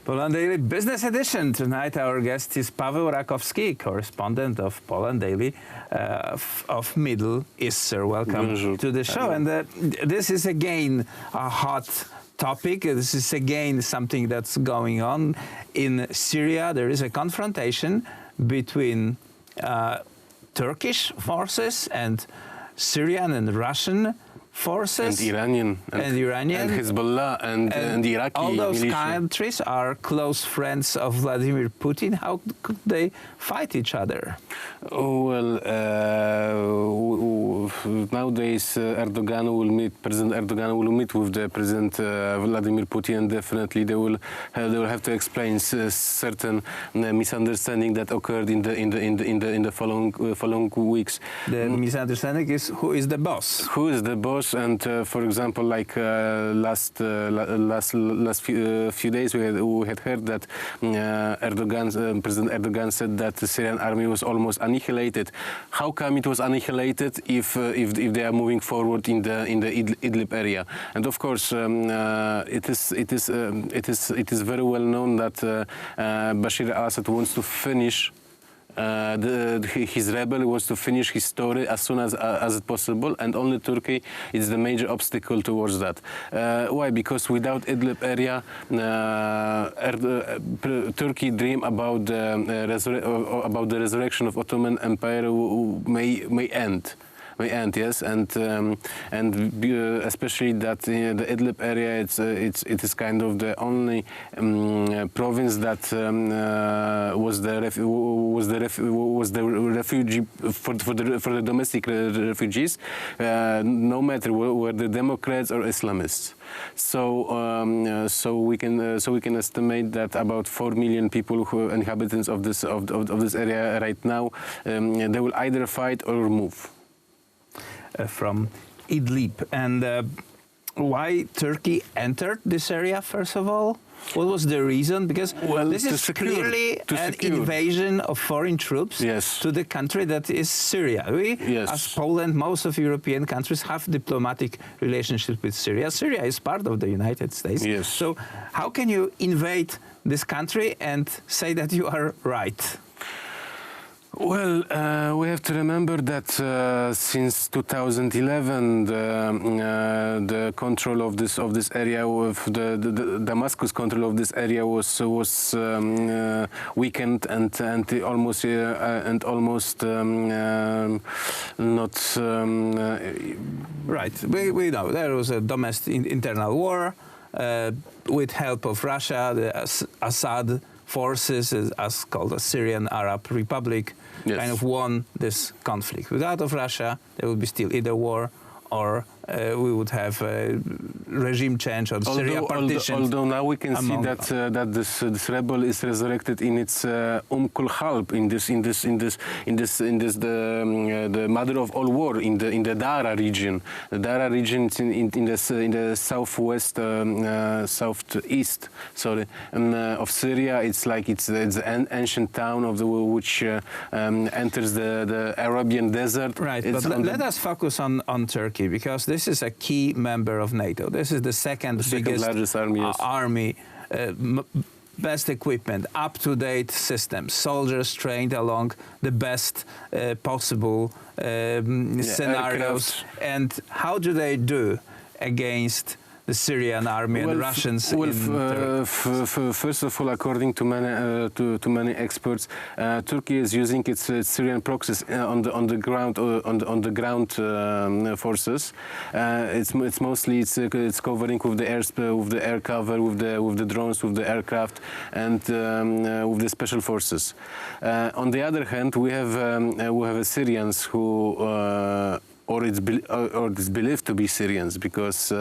Poland Daily Business Edition. Tonight our guest is Paweł Rakowski, correspondent of Poland Daily of Middle East. Sir, welcome Bonjour. to the show. And this is again a hot topic. This is again something that's going on in Syria. There is a confrontation between Turkish forces and Syrian and Russian forces. And Iranian. And Hezbollah and Iraqi all those militia. countries are close friends of Vladimir Putin. How could they fight each other? Oh, well, nowadays President Erdogan will meet with the President Vladimir Putin, and definitely they will have to explain certain misunderstanding that occurred in the following weeks. The misunderstanding is who is the boss. Who is the boss? And for example, like last few days, we had heard that President Erdogan said that the Syrian army was almost annihilated. How come it was annihilated if they are moving forward in the Idlib area? And of course, it is very well known that Bashar al-Assad wants to finish. His rebel wants to finish his story as soon as possible, and only Turkey is the major obstacle towards that. Why? Because without Idlib area, Turkey dream about the resurrection of Ottoman Empire may end. Yes, and especially that the Idlib area, it is kind of the only province that was the refugee for the domestic refugees, no matter were the Democrats or Islamists. So we can estimate that about 4 million people, inhabitants of this area right now, they will either fight or move. From Idlib. And why Turkey entered this area, first of all? What was the reason? Because this is clearly an invasion of foreign troops to the country that is Syria. As Poland, most of European countries have diplomatic relationships with Syria. Syria is part of the United States. So how can you invade this country and say that you are right? Well, we have to remember that since 2011, the control of this area, of the Damascus control of this area, was weakened and almost not right. We know there was a domestic internal war with help of Russia. The Assad forces, as called the Syrian Arab Republic, kind of won this conflict. Without of Russia, there would be still either war or we would have a regime change or Syria partition. Although now we can see that this rebel is resurrected in its Kulhalb, the mother of all war, in the Dara region. The Dara region is in the southeast of Syria. It's an ancient town which enters the Arabian desert. Right, but let us focus on Turkey, because this is a key member of NATO. This is the second biggest largest army, best equipment, up-to-date systems, soldiers trained along the best possible scenarios. And how do they do against the Syrian army and Russians? First of all, according to many experts, Turkey is using its Syrian proxies on the ground forces. It's mostly covering with the air cover, with the drones, with the aircraft, and with the special forces. On the other hand, we have Syrians who. Or it's believed to be Syrians, because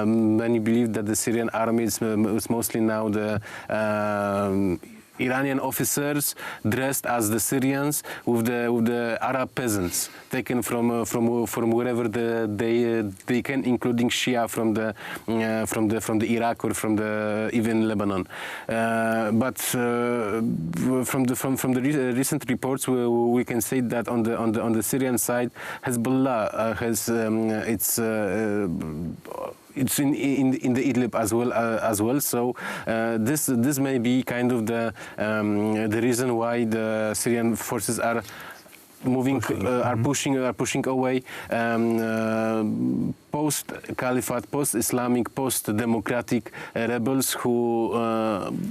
many believe that the Syrian army is mostly now the Iranian officers dressed as the Syrians with the Arab peasants taken from wherever they can, including Shia from the Iraq or from even Lebanon. But from the recent reports, we can say that on the Syrian side, Hezbollah has it's in the Idlib as well. So this may be kind of the reason why the Syrian forces are moving, are pushing away post-Caliphate, post-Islamic, post-democratic rebels who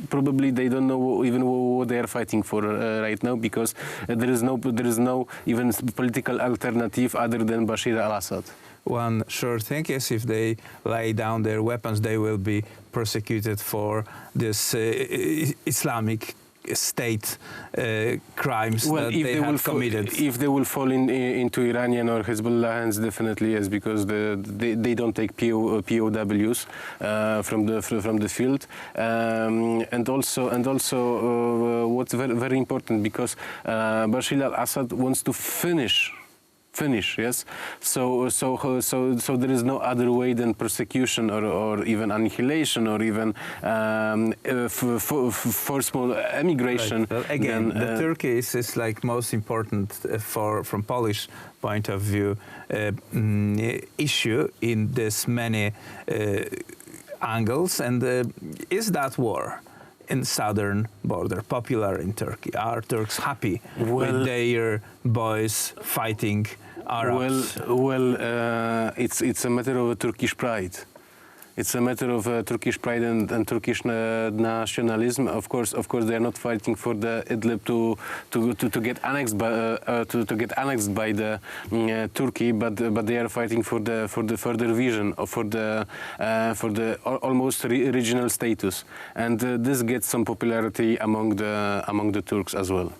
probably they don't know even what they are fighting for right now, because there is no even political alternative other than Bashar al-Assad. One sure thing is, if they lay down their weapons, they will be prosecuted for this Islamic state crimes that they have committed. If they will fall into Iranian or Hezbollah hands, definitely yes, because they don't take POWs from the field, and also what's very important, because Bashar al-Assad wants to finish, yes. So there is no other way than persecution or even annihilation or even forceful emigration. Right. Well, again, the Turkey is like most important from Polish point of view issue in this many angles, and is that war in southern border popular in Turkey? Are Turks happy with their boys fighting Arabs? It's a matter of Turkish pride. It's a matter of Turkish pride and Turkish nationalism. Of course, they are not fighting for the Idlib to get annexed by the Turkey, but they are fighting for the further vision, for the almost regional status, and this gets some popularity among the Turks as well.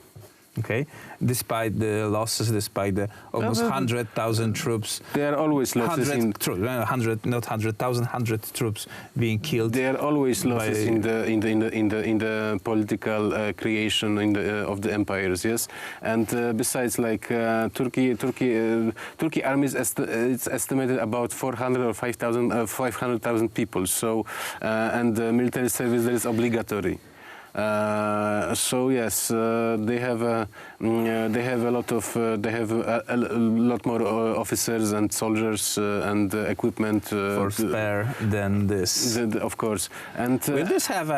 Okay, despite the losses, despite the almost 100,000 troops, there are always losses. 100 troops being killed. There are always losses in the political creation of the empires. Yes, and besides, like Turkey army it's estimated about 400 or 500,000 people. So and military service there is obligatory. So yes, they have a lot more officers and soldiers and equipment for spare than this. Of course, and will this have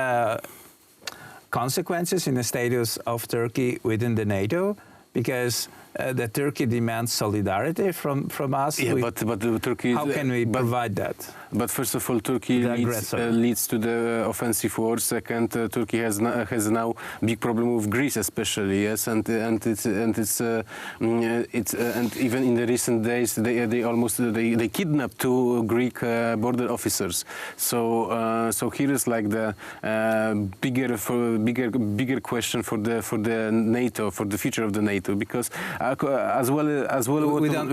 consequences in the status of Turkey within the NATO? Because the Turkey demands solidarity from us. Yeah, but Turkey. How can we provide that? But first of all, Turkey leads to the offensive war. Second, Turkey has now big problem with Greece, especially. Yes, and even in the recent days, they kidnapped 2 Greek border officers. So here is like the bigger question for the NATO, for the future of the NATO, because as well. We don't.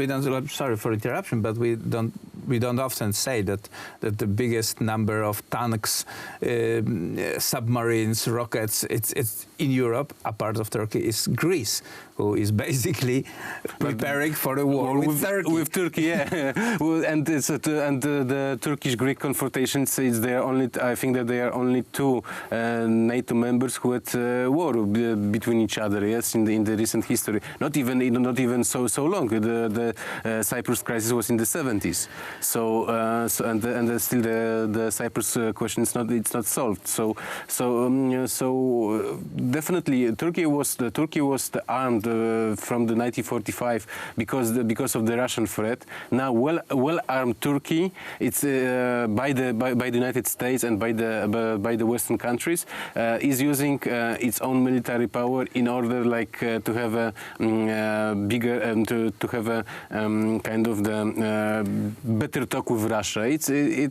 Sorry for interruption, but we don't often say that the biggest number of tanks, submarines, rockets, it's in Europe, a part of Turkey, is Greece, who is basically preparing for the war with Turkey. With Turkey, yeah. and the Turkish-Greek confrontation says I think that there are only 2 NATO members who had war between each other. Yes, in the recent history, not even so long. The Cyprus crisis was in the 70s. So still the Cyprus question is not solved. So definitely Turkey was armed from the 1945 because of the Russian threat. Now well-armed Turkey, it's by the United States and by the Western countries, is using its own military power in order to have a bigger to have a kind of the better talk with Russia. It is.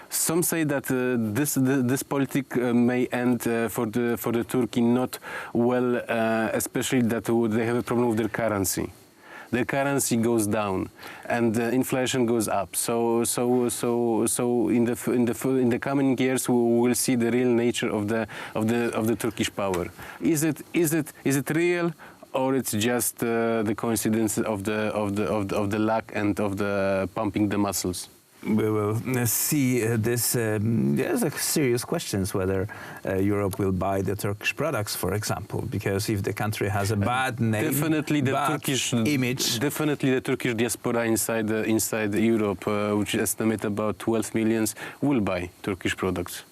Some say that this politic may end for the Turkey not well, especially that they have a problem with their currency. Their currency goes down and inflation goes up. So in the coming years we will see the real nature of the Turkish power. Is it real, or it's just the coincidence of the luck and of the pumping the muscles? We will see this. There's a serious questions whether Europe will buy the Turkish products, for example, because if the country has a bad name, definitely the bad Turkish image. Definitely the Turkish diaspora inside Europe, which is estimated about 12 millions, will buy Turkish products.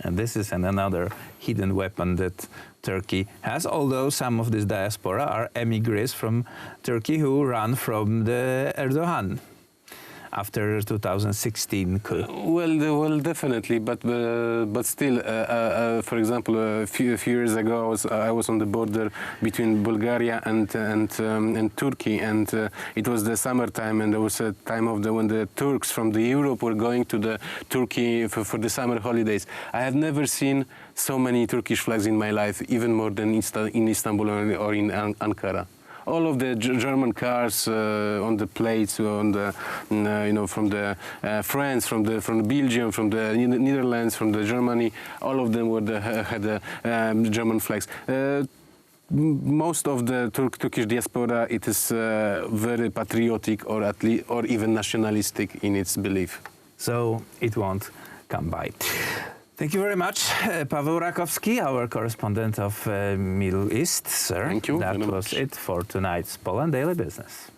And this is another hidden weapon that Turkey has, although some of this diaspora are emigres from Turkey who run from the Erdogan after 2016 coup. Well, definitely, but still, for example, a few years ago, I was on the border between Bulgaria and Turkey, and it was the summertime, and there was a time when the Turks from the Europe were going to the Turkey for the summer holidays. I have never seen so many Turkish flags in my life, even more than in Istanbul or in Ankara. All of the German cars on the plates, on the from the France, from Belgium, from the Netherlands, from the Germany, all of them had the German flags. Most of the Turkish diaspora, it is very patriotic or even nationalistic in its belief. So it won't come by. Thank you very much, Paweł Rakowski, our correspondent of Middle East, sir. Thank you. That was it for tonight's Poland Daily Business.